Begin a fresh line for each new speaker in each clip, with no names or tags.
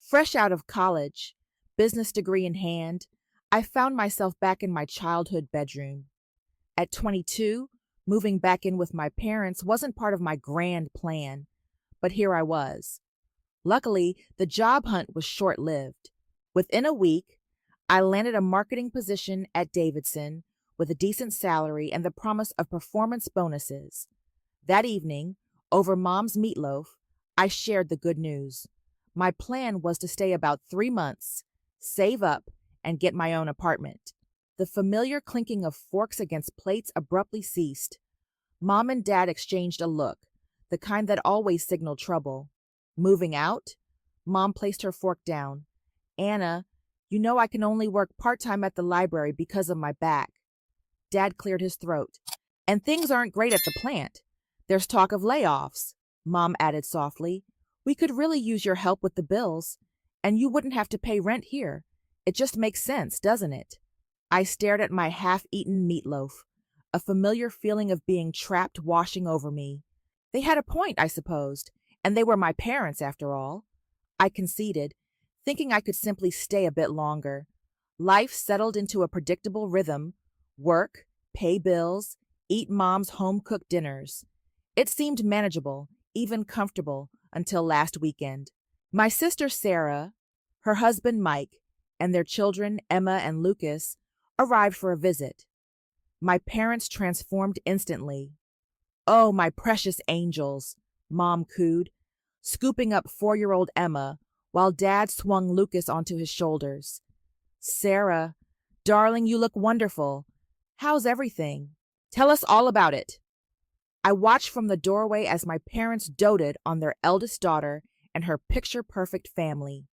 Fresh out of college, business degree in hand, I found myself back in my childhood bedroom. At 22, moving back in with my parents wasn't part of my grand plan, but here I was. Luckily, the job hunt was short-lived. Within a week, I landed a marketing position at Davidson with a decent salary and the promise of performance bonuses. That evening, over Mom's meatloaf, I shared the good news. My plan was to stay about 3 months, save up, and get my own apartment. The familiar clinking of forks against plates abruptly ceased. Mom and Dad exchanged a look, the kind that always signaled trouble. Moving out? Mom placed her fork down. Anna, you know I can only work part-time at the library because of my back. Dad cleared his throat. And things aren't great at the plant. There's talk of layoffs, Mom added softly. We could really use your help with the bills, and you wouldn't have to pay rent here. It just makes sense, doesn't it? I stared at my half-eaten meatloaf, a familiar feeling of being trapped washing over me. They had a point, I supposed, and they were my parents, after all. I conceded, thinking I could simply stay a bit longer. Life settled into a predictable rhythm: work, pay bills, eat Mom's home-cooked dinners. It seemed manageable, even comfortable, until last weekend. My sister Sarah, her husband Mike, and their children Emma and Lucas arrived for a visit. My parents transformed instantly. "Oh, my precious angels," Mom cooed, scooping up 4-year-old Emma, while Dad swung Lucas onto his shoulders. "Sarah, darling, you look wonderful. How's everything? Tell us all about it." I watched from the doorway as my parents doted on their eldest daughter and her picture-perfect family.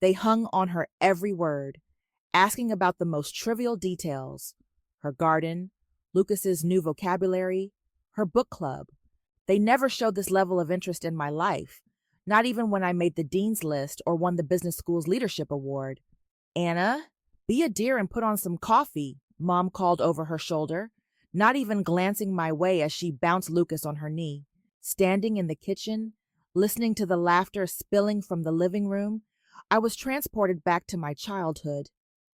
They hung on her every word, asking about the most trivial details: her garden, Lucas's new vocabulary, her book club. They never showed this level of interest in my life, not even when I made the dean's list or won the business school's leadership award. "Anna, be a dear and put on some coffee," Mom called over her shoulder, not even glancing my way as she bounced Lucas on her knee. Standing in the kitchen, listening to the laughter spilling from the living room, I was transported back to my childhood.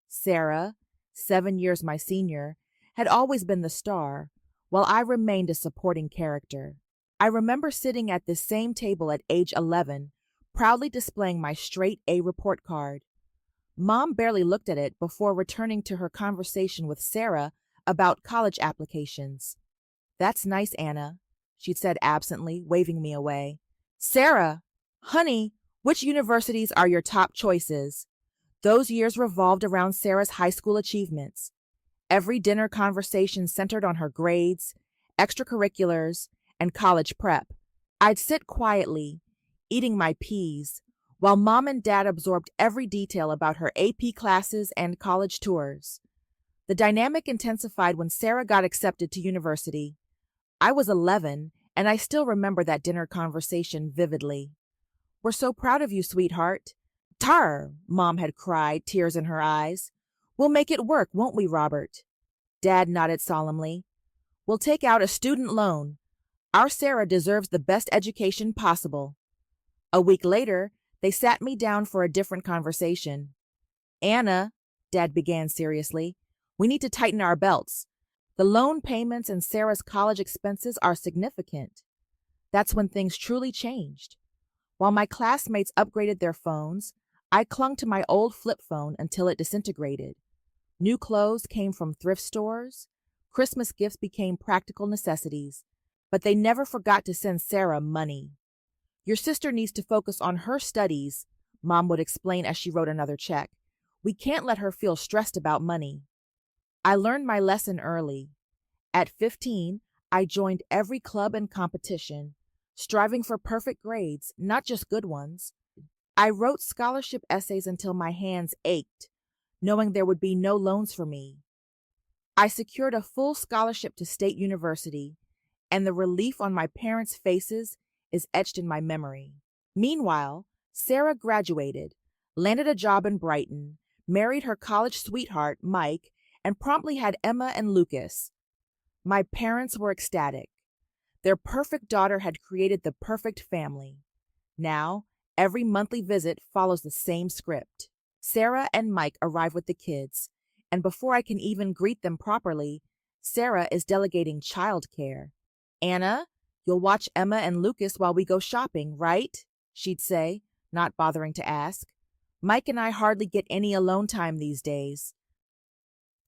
Sarah, 7 years my senior, had always been the star, while I remained a supporting character. I remember sitting at this same table at age 11, proudly displaying my straight A report card. Mom barely looked at it before returning to her conversation with Sarah about college applications. "That's nice, Anna," she said absently, waving me away. "Sarah, honey, which universities are your top choices?" Those years revolved around Sarah's high school achievements. Every dinner conversation centered on her grades, extracurriculars, and college prep. I'd sit quietly, eating my peas, while Mom and Dad absorbed every detail about her AP classes and college tours. The dynamic intensified when Sarah got accepted to university. I was 11, and I still remember that dinner conversation vividly. "We're so proud of you, sweetheart." "Tar!" Mom had cried, tears in her eyes. "We'll make it work, won't we, Robert?" Dad nodded solemnly. "We'll take out a student loan. Our Sarah deserves the best education possible." A week later, they sat me down for a different conversation. "Anna," Dad began seriously, "we need to tighten our belts. The loan payments and Sarah's college expenses are significant." That's when things truly changed. While my classmates upgraded their phones, I clung to my old flip phone until it disintegrated. New clothes came from thrift stores. Christmas gifts became practical necessities, but they never forgot to send Sarah money. "Your sister needs to focus on her studies," Mom would explain as she wrote another check. "We can't let her feel stressed about money." I learned my lesson early. At 15, I joined every club and competition, striving for perfect grades, not just good ones. I wrote scholarship essays until my hands ached, knowing there would be no loans for me. I secured a full scholarship to State University, and the relief on my parents' faces is etched in my memory. Meanwhile, Sarah graduated, landed a job in Brighton, married her college sweetheart, Mike, and promptly had Emma and Lucas. My parents were ecstatic. Their perfect daughter had created the perfect family. Now, Every monthly visit follows the same script. Sarah and Mike arrive with the kids, and before I can even greet them properly, Sarah is delegating childcare. Anna, you'll watch Emma and Lucas while we go shopping, right? She'd say, not bothering to ask. Mike and I hardly get any alone time these days.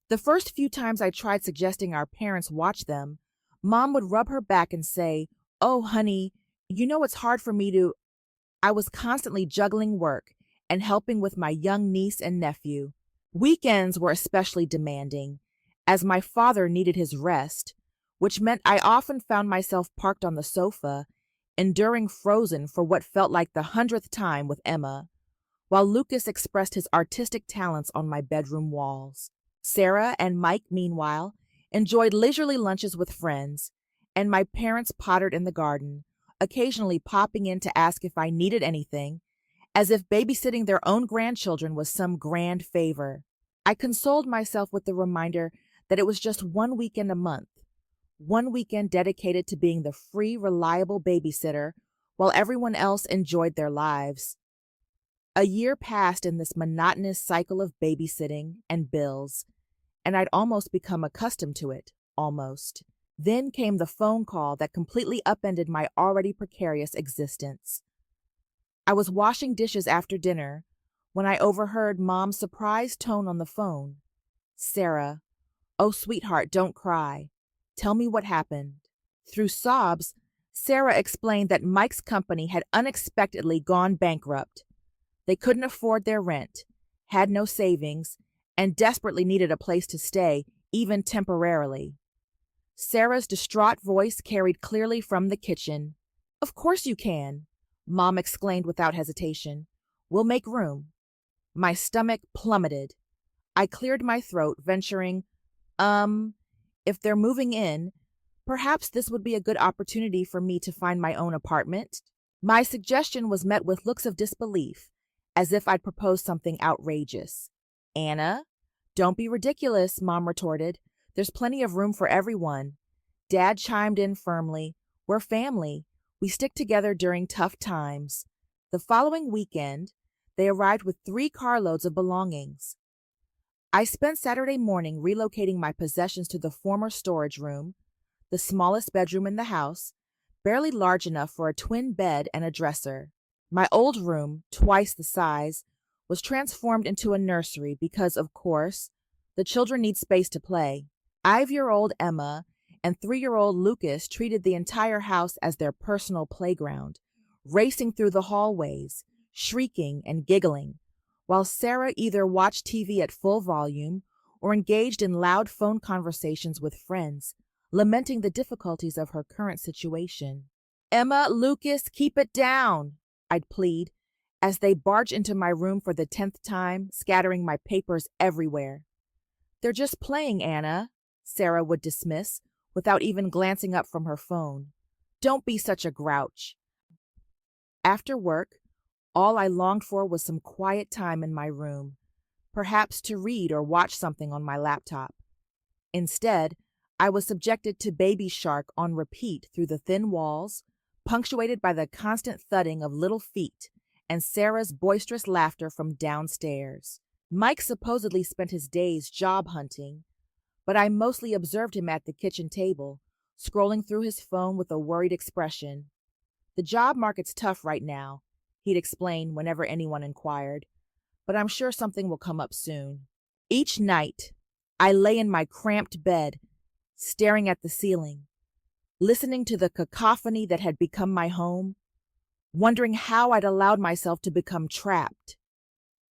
The first few times I tried suggesting our parents watch them, Mom would rub her back and say, "Oh, honey, you know it's hard for me to." I was constantly juggling work and helping with my young niece and nephew. Weekends were especially demanding, as my father needed his rest, which meant I often found myself parked on the sofa, enduring Frozen for what felt like the 100th time with Emma, while Lucas expressed his artistic talents on my bedroom walls. Sarah and Mike, meanwhile, enjoyed leisurely lunches with friends, and my parents pottered in the garden, occasionally popping in to ask if I needed anything, as if babysitting their own grandchildren was some grand favor. I consoled myself with the reminder that it was just one weekend a month, one weekend dedicated to being the free, reliable babysitter while everyone else enjoyed their lives. A year passed in this monotonous cycle of babysitting and bills, and I'd almost become accustomed to it, almost. Then came the phone call that completely upended my already precarious existence. I was washing dishes after dinner when I overheard Mom's surprised tone on the phone. "Sarah, oh sweetheart, don't cry. Tell me what happened." Through sobs, Sarah explained that Mike's company had unexpectedly gone bankrupt. They couldn't afford their rent, had no savings, and desperately needed a place to stay, even temporarily. Sarah's distraught voice carried clearly from the kitchen. "Of course you can," Mom exclaimed without hesitation. "We'll make room." My stomach plummeted. I cleared my throat, venturing, if they're moving in, perhaps this would be a good opportunity for me to find my own apartment." My suggestion was met with looks of disbelief, as if I'd proposed something outrageous. "Anna, don't be ridiculous," Mom retorted. "There's plenty of room for everyone." Dad chimed in firmly. "We're family. We stick together during tough times." The following weekend, they arrived with 3 carloads of belongings. I spent Saturday morning relocating my possessions to the former storage room, the smallest bedroom in the house, barely large enough for a twin bed and a dresser. My old room, twice the size, was transformed into a nursery because, of course, the children need space to play. 5-year-old Emma and 3-year-old Lucas treated the entire house as their personal playground, racing through the hallways, shrieking and giggling, while Sarah either watched TV at full volume or engaged in loud phone conversations with friends, lamenting the difficulties of her current situation. "Emma, Lucas, keep it down," I'd plead, as they barged into my room for the 10th time, scattering my papers everywhere. "They're just playing, Anna," Sarah would dismiss, without even glancing up from her phone. "Don't be such a grouch." After work, all I longed for was some quiet time in my room, perhaps to read or watch something on my laptop. Instead, I was subjected to Baby Shark on repeat through the thin walls, punctuated by the constant thudding of little feet and Sarah's boisterous laughter from downstairs. Mike supposedly spent his days job hunting, but I mostly observed him at the kitchen table, scrolling through his phone with a worried expression. "The job market's tough right now," he'd explain whenever anyone inquired, "but I'm sure something will come up soon." Each night, I lay in my cramped bed, staring at the ceiling, listening to the cacophony that had become my home, wondering how I'd allowed myself to become trapped.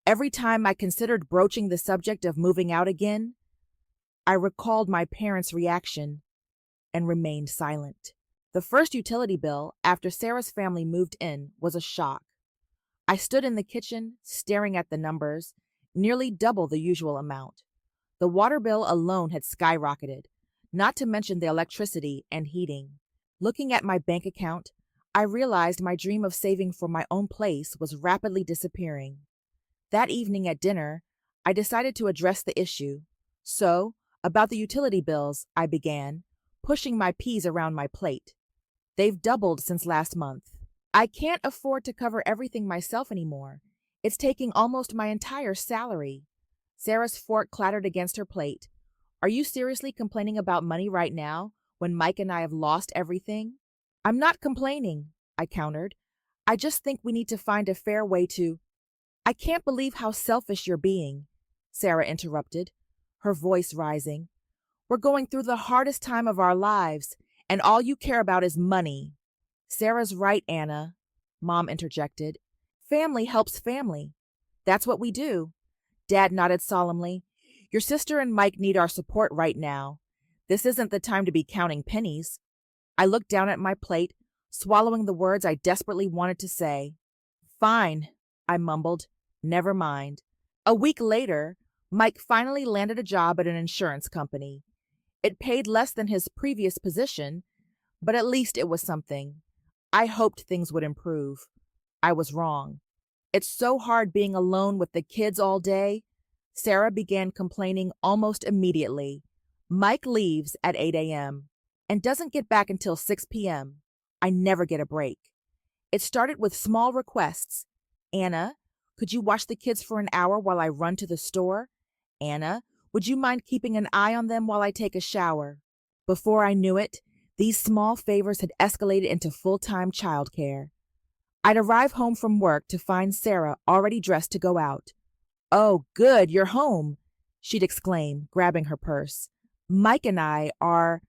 Every time I considered broaching the subject of moving out again, I recalled my parents' reaction and remained silent. The first utility bill after Sarah's family moved in was a shock. I stood in the kitchen, staring at the numbers, nearly double the usual amount. The water bill alone had skyrocketed, not to mention the electricity and heating. Looking at my bank account, I realized my dream of saving for my own place was rapidly disappearing. That evening at dinner, I decided to address the issue. "So, about the utility bills," I began, pushing my peas around my plate. "They've doubled since last month." I can't afford to cover everything myself anymore. It's taking almost my entire salary. Sarah's fork clattered against her plate. Are you seriously complaining about money right now when Mike and I have lost everything? I'm not complaining, I countered. I just think we need to find a fair way to. I can't believe how selfish you're being, Sarah interrupted, her voice rising. We're going through the hardest time of our lives, and all you care about is money. Sarah's right, Anna, Mom interjected. Family helps family. That's what we do. Dad nodded solemnly. Your sister and Mike need our support right now. This isn't the time to be counting pennies. I looked down at my plate, swallowing the words I desperately wanted to say. Fine, I mumbled. Never mind. A week later, Mike finally landed a job at an insurance company. It paid less than his previous position, but at least it was something. I hoped things would improve. I was wrong. It's so hard being alone with the kids all day. Sarah began complaining almost immediately. Mike leaves at 8 a.m. and doesn't get back until 6 p.m. I never get a break. It started with small requests. Anna, could you watch the kids for an hour while I run to the store? Anna, would you mind keeping an eye on them while I take a shower? Before I knew it, these small favors had escalated into full-time childcare. I'd arrive home from work to find Sarah already dressed to go out. Oh, good, you're home, she'd exclaim, grabbing her purse. Mike and I are.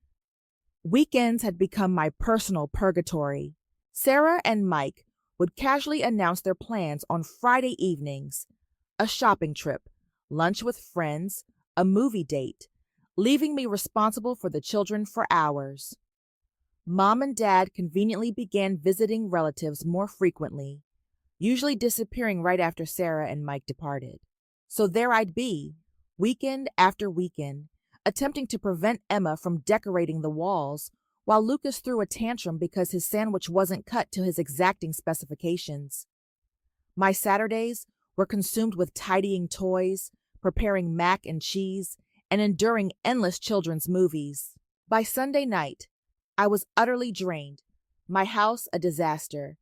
Weekends had become my personal purgatory. Sarah and Mike would casually announce their plans on Friday evenings. A shopping trip, lunch with friends, a movie date, leaving me responsible for the children for hours. Mom and Dad conveniently began visiting relatives more frequently, usually disappearing right after Sarah and Mike departed. So there I'd be, weekend after weekend, attempting to prevent Emma from decorating the walls, while Lucas threw a tantrum because his sandwich wasn't cut to his exacting specifications. My Saturdays were consumed with tidying toys, preparing mac and cheese, and enduring endless children's movies. By Sunday night, I was utterly drained, my house a disaster,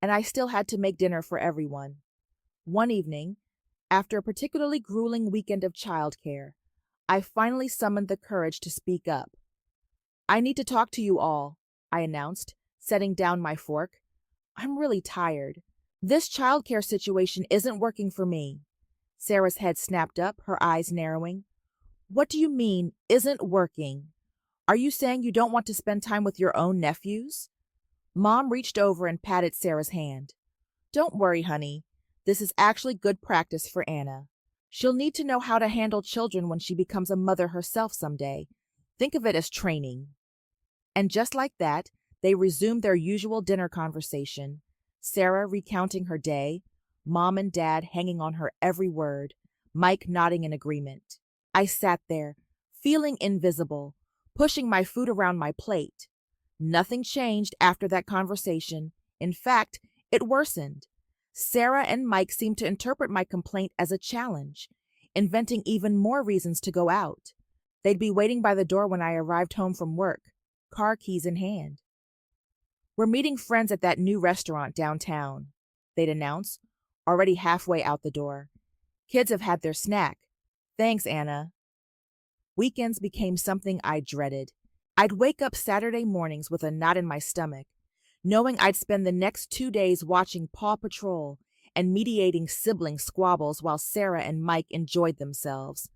and I still had to make dinner for everyone. One evening, after a particularly grueling weekend of childcare, I finally summoned the courage to speak up. I need to talk to you all, I announced, setting down my fork. I'm really tired. This childcare situation isn't working for me. Sarah's head snapped up, her eyes narrowing. What do you mean, isn't working? Are you saying you don't want to spend time with your own nephews? Mom reached over and patted Sarah's hand. Don't worry, honey. This is actually good practice for Anna. She'll need to know how to handle children when she becomes a mother herself someday. Think of it as training. And just like that, they resumed their usual dinner conversation, Sarah recounting her day, Mom and Dad hanging on her every word, Mike nodding in agreement. I sat there, feeling invisible, pushing my food around my plate. Nothing changed after that conversation. In fact, it worsened. Sarah and Mike seemed to interpret my complaint as a challenge, inventing even more reasons to go out. They'd be waiting by the door when I arrived home from work, car keys in hand. We're meeting friends at that new restaurant downtown, they'd announce, already halfway out the door. Kids have had their snack. Thanks, Anna. Weekends became something I dreaded. I'd wake up Saturday mornings with a knot in my stomach, knowing I'd spend the next 2 days watching Paw Patrol and mediating sibling squabbles while Sarah and Mike enjoyed themselves.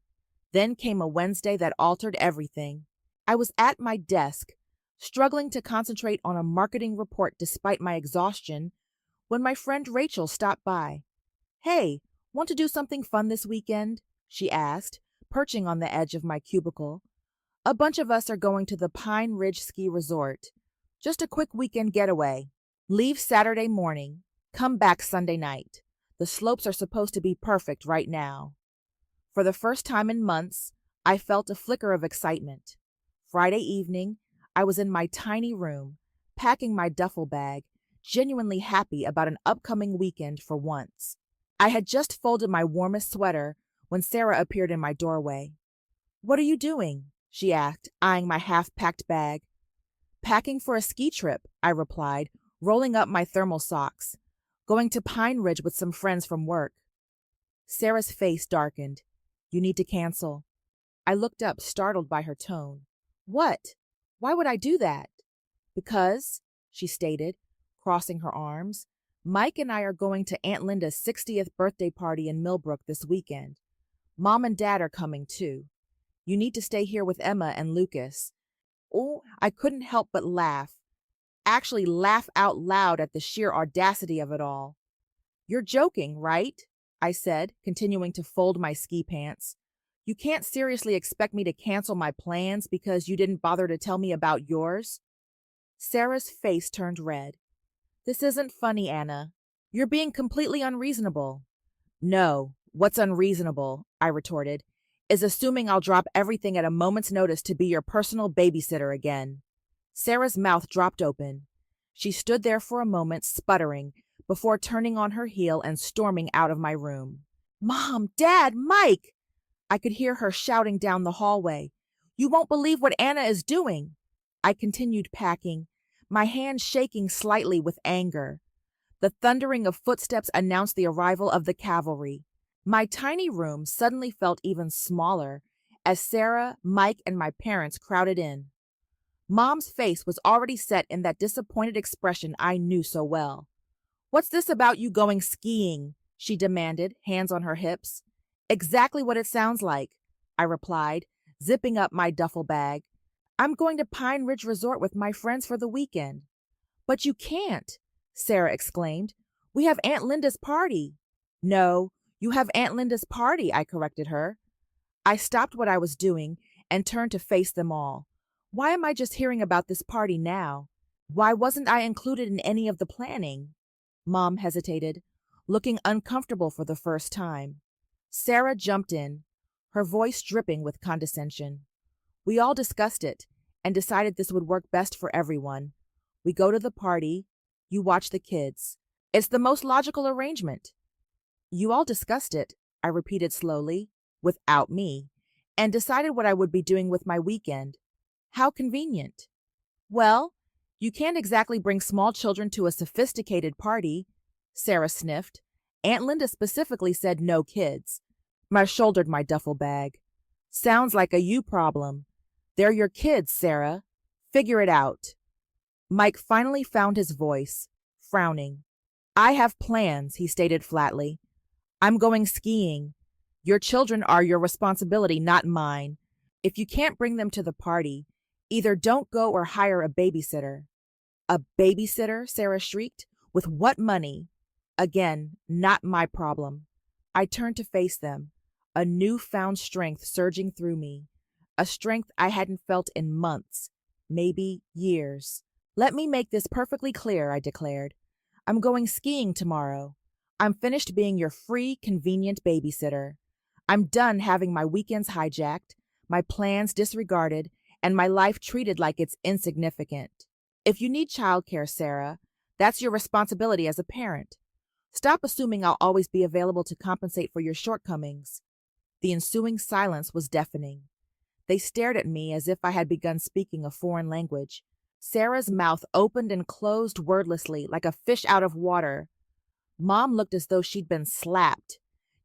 Then came a Wednesday that altered everything. I was at my desk, struggling to concentrate on a marketing report despite my exhaustion, when my friend Rachel stopped by. Hey, want to do something fun this weekend? She asked, perching on the edge of my cubicle. A bunch of us are going to the Pine Ridge Ski Resort. Just a quick weekend getaway. Leave Saturday morning, come back Sunday night. The slopes are supposed to be perfect right now. For the first time in months, I felt a flicker of excitement. Friday evening, I was in my tiny room, packing my duffel bag, genuinely happy about an upcoming weekend for once. I had just folded my warmest sweater when Sarah appeared in my doorway. What are you doing? She asked, eyeing my half-packed bag. Packing for a ski trip, I replied, rolling up my thermal socks, going to Pine Ridge with some friends from work. Sarah's face darkened. You need to cancel. I looked up, startled by her tone. What? Why would I do that? Because, she stated, crossing her arms, Mike and I are going to Aunt Linda's 60th birthday party in Millbrook this weekend. Mom and Dad are coming too. You need to stay here with Emma and Lucas. Oh, I couldn't help but laugh. Actually laugh out loud at the sheer audacity of it all. You're joking, right? I said, continuing to fold my ski pants. You can't seriously expect me to cancel my plans because you didn't bother to tell me about yours? Sarah's face turned red. This isn't funny, Anna. You're being completely unreasonable. No, what's unreasonable, I retorted, is assuming I'll drop everything at a moment's notice to be your personal babysitter again. Sarah's mouth dropped open. She stood there for a moment, sputtering, before turning on her heel and storming out of my room. Mom, Dad, Mike! I could hear her shouting down the hallway. You won't believe what Anna is doing. I continued packing, my hands shaking slightly with anger. The thundering of footsteps announced the arrival of the cavalry. My tiny room suddenly felt even smaller as Sarah, Mike, and my parents crowded in. Mom's face was already set in that disappointed expression I knew so well. What's this about you going skiing? She demanded, hands on her hips. Exactly what it sounds like, I replied, zipping up my duffel bag. I'm going to Pine Ridge Resort with my friends for the weekend. But you can't, Sarah exclaimed. We have Aunt Linda's party. No, you have Aunt Linda's party, I corrected her. I stopped what I was doing and turned to face them all. Why am I just hearing about this party now? Why wasn't I included in any of the planning? Mom hesitated, looking uncomfortable for the first time. Sarah jumped in, her voice dripping with condescension. We all discussed it and decided this would work best for everyone. We go to the party, you watch the kids. It's the most logical arrangement. You all discussed it, I repeated slowly, without me, and decided what I would be doing with my weekend. How convenient. Well, you can't exactly bring small children to a sophisticated party, Sarah sniffed. Aunt Linda specifically said no kids. I shouldered my duffel bag. Sounds like a you problem. They're your kids, Sarah. Figure it out. Mike finally found his voice, frowning. I have plans, he stated flatly. I'm going skiing. Your children are your responsibility, not mine. If you can't bring them to the party, either don't go or hire a babysitter. A babysitter? Sarah shrieked. With what money? Again, not my problem. I turned to face them, a newfound strength surging through me, a strength I hadn't felt in months, maybe years. Let me make this perfectly clear, I declared. I'm going skiing tomorrow. I'm finished being your free, convenient babysitter. I'm done having my weekends hijacked, my plans disregarded, and my life treated like it's insignificant. If you need childcare, Sarah, that's your responsibility as a parent. Stop assuming I'll always be available to compensate for your shortcomings. The ensuing silence was deafening. They stared at me as if I had begun speaking a foreign language. Sarah's mouth opened and closed wordlessly like a fish out of water. Mom looked as though she'd been slapped.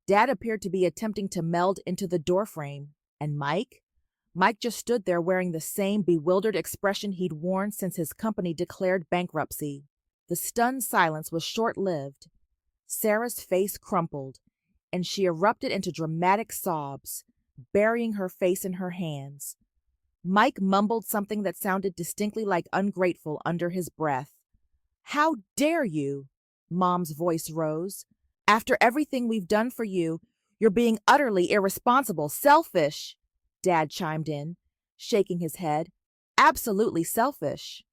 Dad appeared to be attempting to meld into the doorframe. And Mike? Mike just stood there wearing the same bewildered expression he'd worn since his company declared bankruptcy. The stunned silence was short-lived. Sarah's face crumpled, and she erupted into dramatic sobs, burying her face in her hands. Mike mumbled something that sounded distinctly like ungrateful under his breath. How dare you? Mom's voice rose. After everything we've done for you, you're being utterly irresponsible, selfish. Dad chimed in, shaking his head. Absolutely selfish.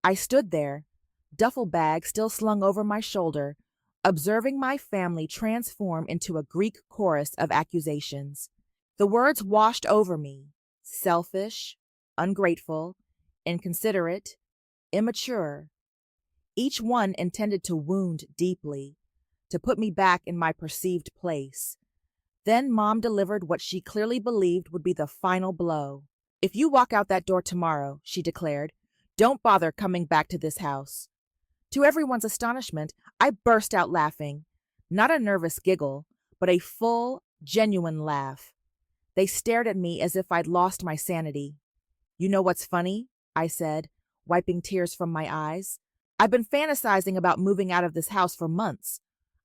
I stood there, duffel bag still slung over my shoulder, observing my family transform into a Greek chorus of accusations. The words washed over me. Selfish, ungrateful, inconsiderate, immature. Each one intended to wound deeply, to put me back in my perceived place. Then Mom delivered what she clearly believed would be the final blow. If you walk out that door tomorrow, she declared, don't bother coming back to this house. To everyone's astonishment, I burst out laughing. Not a nervous giggle, but a full, genuine laugh. They stared at me as if I'd lost my sanity. You know what's funny? I said, wiping tears from my eyes. I've been fantasizing about moving out of this house for months.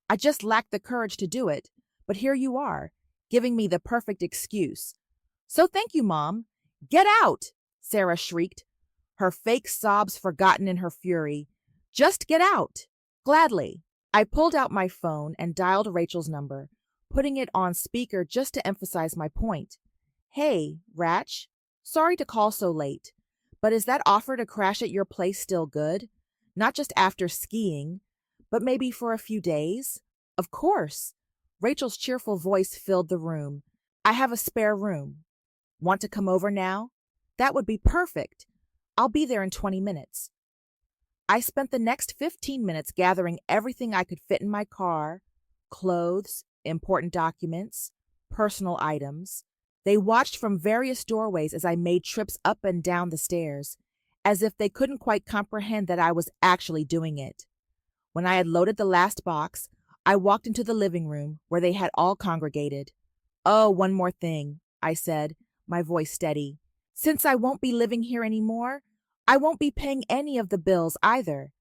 I just lacked the courage to do it, but here you are, giving me the perfect excuse. So thank you, Mom. Get out, Sarah shrieked, her fake sobs forgotten in her fury. Just get out. Gladly. I pulled out my phone and dialed Rachel's number, putting it on speaker just to emphasize my point. Hey, Ratch. Sorry to call so late, but is that offer to crash at your place still good? Not just after skiing, but maybe for a few days? Of course. Rachel's cheerful voice filled the room. I have a spare room. Want to come over now? That would be perfect. I'll be there in 20 minutes. I spent the next 15 minutes gathering everything I could fit in my car: clothes, important documents, personal items. They watched from various doorways as I made trips up and down the stairs, as if they couldn't quite comprehend that I was actually doing it. When I had loaded the last box, I walked into the living room where they had all congregated. Oh, one more thing, I said, my voice steady. Since I won't be living here anymore, I won't be paying any of the bills either.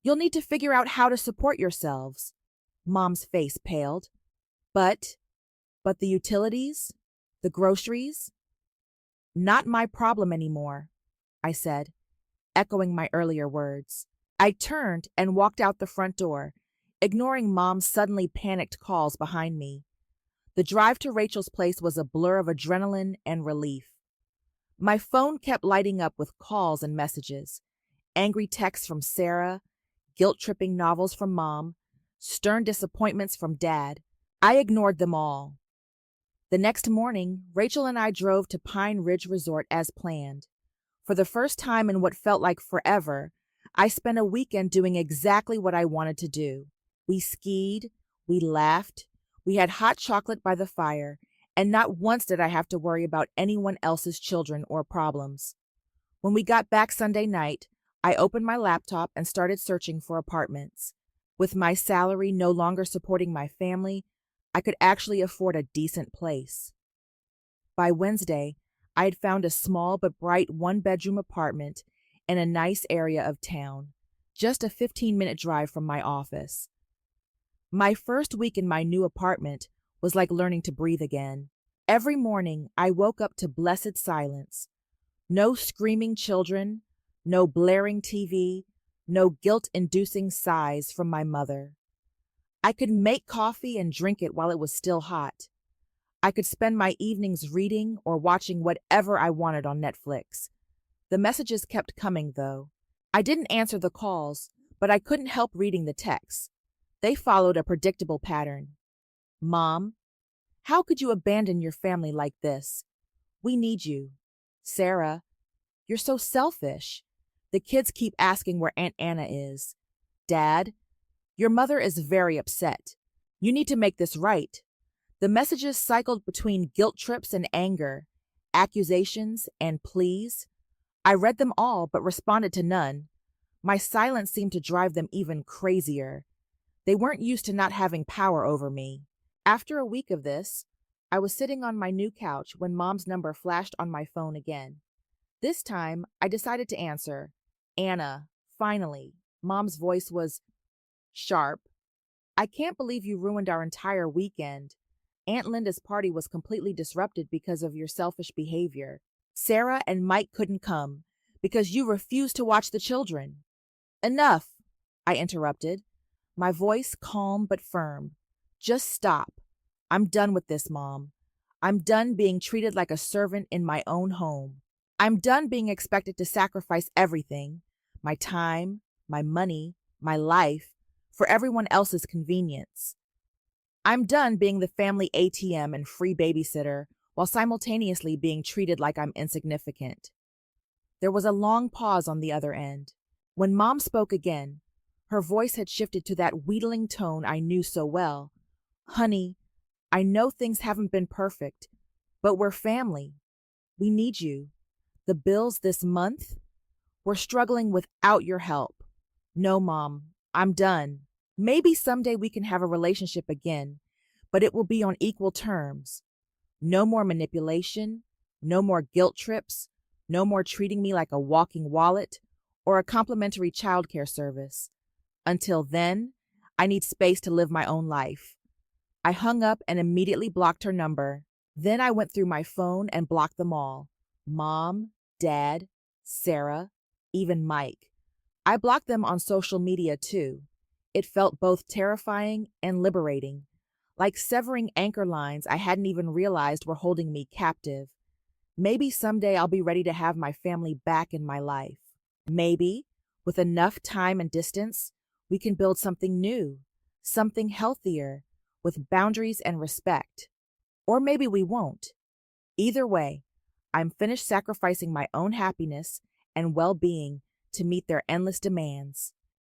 You'll need to figure out how to support yourselves. Mom's face paled. But the utilities? The groceries? Not my problem anymore, I said, echoing my earlier words. I turned and walked out the front door, ignoring Mom's suddenly panicked calls behind me. The drive to Rachel's place was a blur of adrenaline and relief. My phone kept lighting up with calls and messages, angry texts from Sarah, guilt-tripping novels from Mom, stern disappointments from Dad. I ignored them all. The next morning, Rachel and I drove to Pine Ridge Resort as planned. For the first time in what felt like forever, I spent a weekend doing exactly what I wanted to do. We skied, we laughed, we had hot chocolate by the fire, and not once did I have to worry about anyone else's children or problems. When we got back Sunday night, I opened my laptop and started searching for apartments. With my salary no longer supporting my family, I could actually afford a decent place. By Wednesday, I had found a small but bright one-bedroom apartment in a nice area of town, just a 15-minute drive from my office. My first week in my new apartment was like learning to breathe again. Every morning, I woke up to blessed silence. No screaming children, no blaring TV, no guilt-inducing sighs from my mother. I could make coffee and drink it while it was still hot. I could spend my evenings reading or watching whatever I wanted on Netflix. The messages kept coming, though. I didn't answer the calls, but I couldn't help reading the texts. They followed a predictable pattern. Mom, how could you abandon your family like this? We need you. Sarah, you're so selfish. The kids keep asking where Aunt Anna is. Dad, your mother is very upset. You need to make this right. The messages cycled between guilt trips and anger, accusations and pleas. I read them all but responded to none. My silence seemed to drive them even crazier. They weren't used to not having power over me. After a week of this, I was sitting on my new couch when Mom's number flashed on my phone again. This time, I decided to answer. Anna, finally. Mom's voice was sharp. I can't believe you ruined our entire weekend. Aunt Linda's party was completely disrupted because of your selfish behavior. Sarah and Mike couldn't come because you refused to watch the children. Enough, I interrupted, my voice calm but firm. Just stop. I'm done with this, Mom. I'm done being treated like a servant in my own home. I'm done being expected to sacrifice everything, my time, my money, my life, for everyone else's convenience. I'm done being the family ATM and free babysitter while simultaneously being treated like I'm insignificant. There was a long pause on the other end. When Mom spoke again, her voice had shifted to that wheedling tone I knew so well. Honey, I know things haven't been perfect, but we're family. We need you. The bills this month? We're struggling without your help. No, Mom, I'm done. Maybe someday we can have a relationship again, but it will be on equal terms. No more manipulation, no more guilt trips, no more treating me like a walking wallet or a complimentary childcare service. Until then, I need space to live my own life. I hung up and immediately blocked her number. Then I went through my phone and blocked them all. Mom, Dad, Sarah, even Mike. I blocked them on social media too. It felt both terrifying and liberating, like severing anchor lines I hadn't even realized were holding me captive. Maybe someday I'll be ready to have my family back in my life. Maybe, with enough time and distance, we can build something new, something healthier, with boundaries and respect. Or maybe we won't. Either way, I'm finished sacrificing my own happiness and well being to meet their endless demands.